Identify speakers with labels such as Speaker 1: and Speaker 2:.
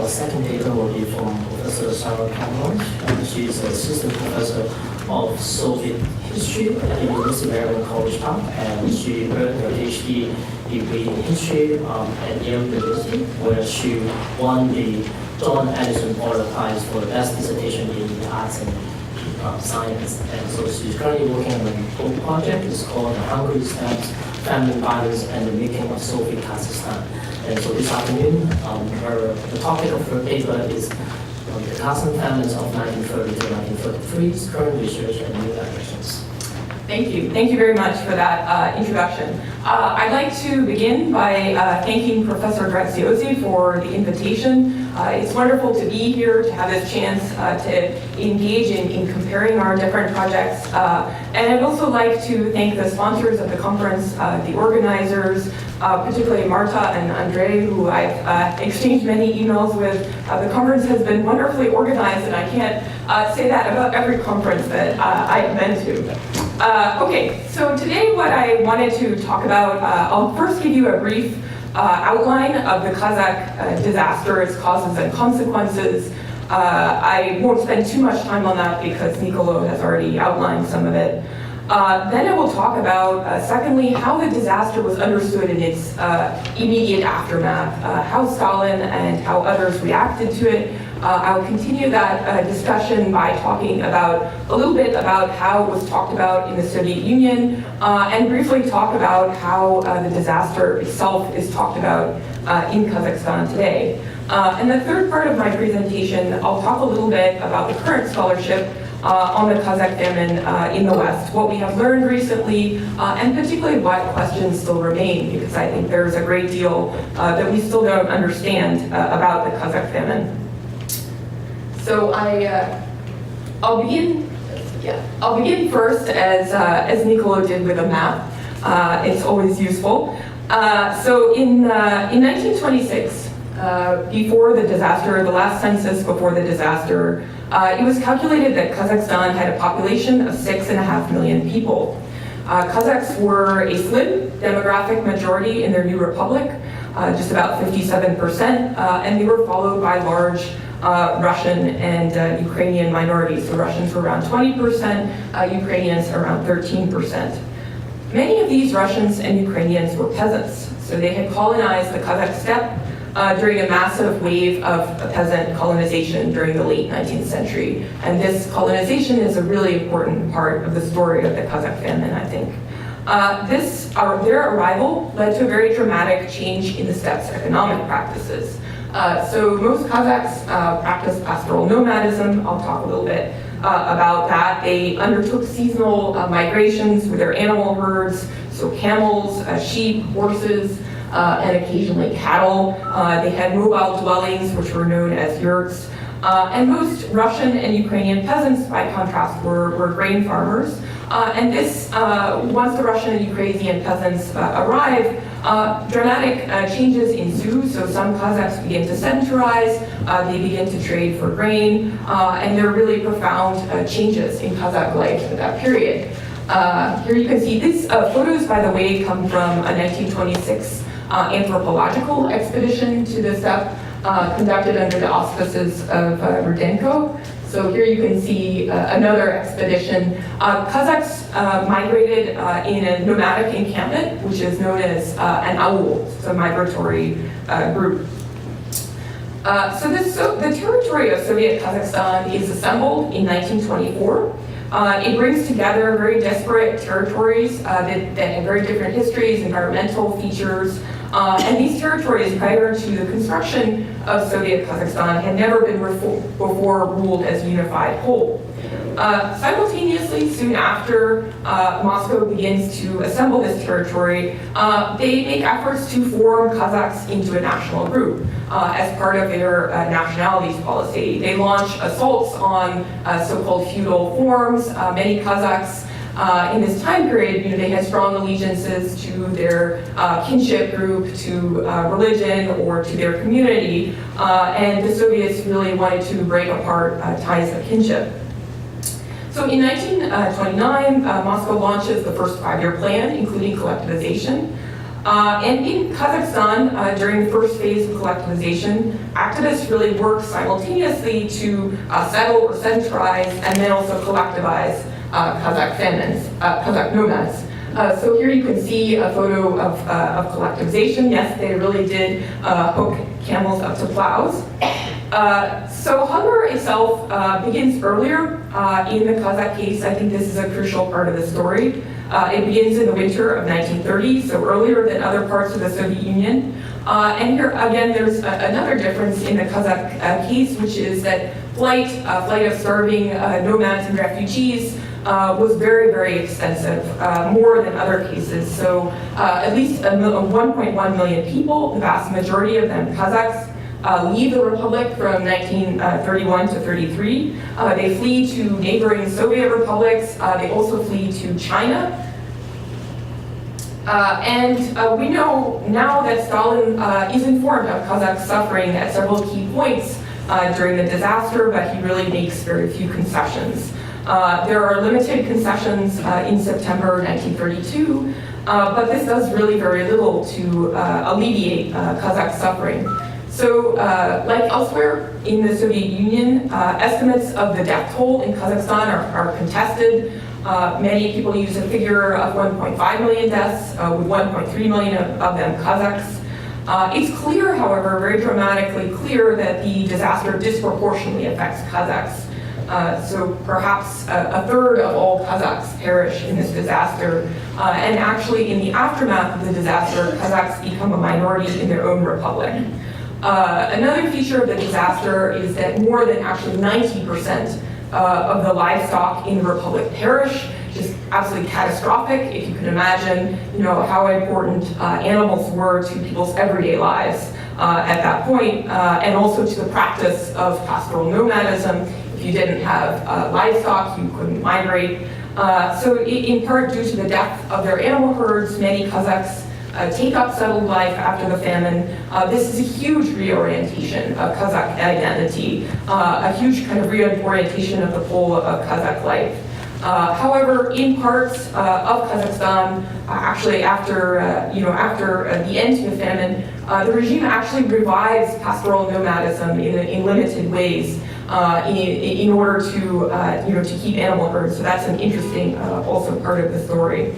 Speaker 1: our second paper will be from Professor Robert Conquest. She is assistant professor of Soviet history at the University of Maryland College Park, and she earned her PhD degree in history at Yale University, where she won the John Addison Order Prize for the best dissertation in the arts and science. And so she's currently working on a book project. It's called The Hungry Steppes, Famine, Violence, and the Making of Soviet Kazakhstan. And so this afternoon, the topic of her paper is the Kazakh famines of 1930 to 1933, current research and new directions.
Speaker 2: Thank you. Thank you very much for that introduction. I'd like to begin by thanking Professor Graziosi for the invitation. It's wonderful to be here, to have this chance to engage in comparing our different projects. And I'd also like to thank the sponsors of the conference, the organizers, particularly Marta and Andre, who I've exchanged many emails with. The conference has been wonderfully organized, and I can't say that about every conference that I've been to. Okay, so today what I wanted to talk about, I'll first give you a brief outline of the Kazakh disaster, its causes and consequences. I won't spend too much time on that because Nicolo has already outlined some of it. Then I will talk about, secondly, how the disaster was understood in its immediate aftermath, how Stalin and how others reacted to it. I'll continue that discussion by talking about a little bit about how it was talked about in the Soviet Union, and briefly talk about how the disaster itself is talked about in Kazakhstan today. And the third part of my presentation, I'll talk a little bit about the current scholarship on the Kazakh famine in the West, what we have learned recently, and particularly what questions still remain, because I think there's a great deal that we still don't understand about the Kazakh famine. So I'll begin first as Nicolo did with a map. It's always useful. So in 1926, before the disaster, the last census before the disaster, it was calculated that Kazakhstan had a population of 6.5 million people. Kazakhs were a slim demographic majority in their new republic, just about 57%, and they were followed by large Russian and Ukrainian minorities. So Russians were around 20%, Ukrainians around 13%. Many of these Russians and Ukrainians were peasants, so they had colonized the Kazakh steppe during a massive wave of peasant colonization during the late 19th century. And this colonization is a really important part of the story of the Kazakh famine, I think. Their arrival led to a very dramatic change in the steppe's economic practices. So most Kazakhs practice pastoral nomadism. I'll talk a little bit about that. They undertook seasonal migrations with their animal herds, so camels, sheep, horses, and occasionally cattle. They had mobile dwellings, which were known as yurts. And most Russian and Ukrainian peasants, by contrast, were grain farmers. And this, once the Russian and Ukrainian peasants arrive, dramatic changes ensue. So some Kazakhs begin to sedentarize, they begin to trade for grain, and there are really profound changes in Kazakh life at that period. Here you can see these photos, by the way, come from a 1926 anthropological expedition to the steppe conducted under the auspices of Rudenko. So here you can see another expedition. Kazakhs migrated in a nomadic encampment, which is known as an aul, so a migratory group. The territory of Soviet Kazakhstan is assembled in 1924. It brings together very disparate territories that have very different histories, environmental features, and these territories, prior to the construction of Soviet Kazakhstan, had never been before ruled as a unified whole. Simultaneously, soon after Moscow begins to assemble this territory, they make efforts to form Kazakhs into a national group as part of their nationalities policy. They launch assaults on so-called feudal forms. Many Kazakhs in this time period, they had strong allegiances to their kinship group, to religion, or to their community, and the Soviets really wanted to break apart ties of kinship. So in 1929, Moscow launches the first 5-year plan, including collectivization. And in Kazakhstan, during the first phase of collectivization, activists really worked simultaneously to settle or centralize and then also collectivize Kazakh nomads. So here you can see a photo of collectivization. Yes, they really did hook camels up to plows. So hunger itself begins earlier in the Kazakh case. I think this is a crucial part of the story. It begins in the winter of 1930, so earlier than other parts of the Soviet Union. And here again, there's another difference in the Kazakh case, which is that flight of starving nomads and refugees was very, very extensive, more than other cases. So at least 1.1 million people, the vast majority of them Kazakhs, leave the republic from 1931 to 33. They flee to neighboring Soviet republics. They also flee to China. And we know now that Stalin is informed of Kazakh suffering at several key points during the disaster, but he really makes very few concessions. There are limited concessions in September 1932, but this does really very little to alleviate Kazakh suffering. So, like elsewhere in the Soviet Union, estimates of the death toll in Kazakhstan are contested. Many people use a figure of 1.5 million deaths, with 1.3 million of them Kazakhs. It's clear, however, very dramatically clear that the disaster disproportionately affects Kazakhs. So perhaps a third of all Kazakhs perish in this disaster. And actually, in the aftermath of the disaster, Kazakhs become a minority in their own republic. Another feature of the disaster is that more than actually 90% of the livestock in the republic perish, just absolutely catastrophic. If you can imagine, how important animals were to people's everyday lives at that point, and also to the practice of pastoral nomadism. If you didn't have livestock, you couldn't migrate. So in part due to the death of their animal herds, many Kazakhs take up settled life after the famine. This is a huge reorientation of Kazakh identity, a huge kind of reorientation of the whole of Kazakh life. However, in parts of Kazakhstan, actually after the end to the famine, the regime actually revives pastoral nomadism in limited ways in order to keep animal herds. So that's an interesting also part of the story.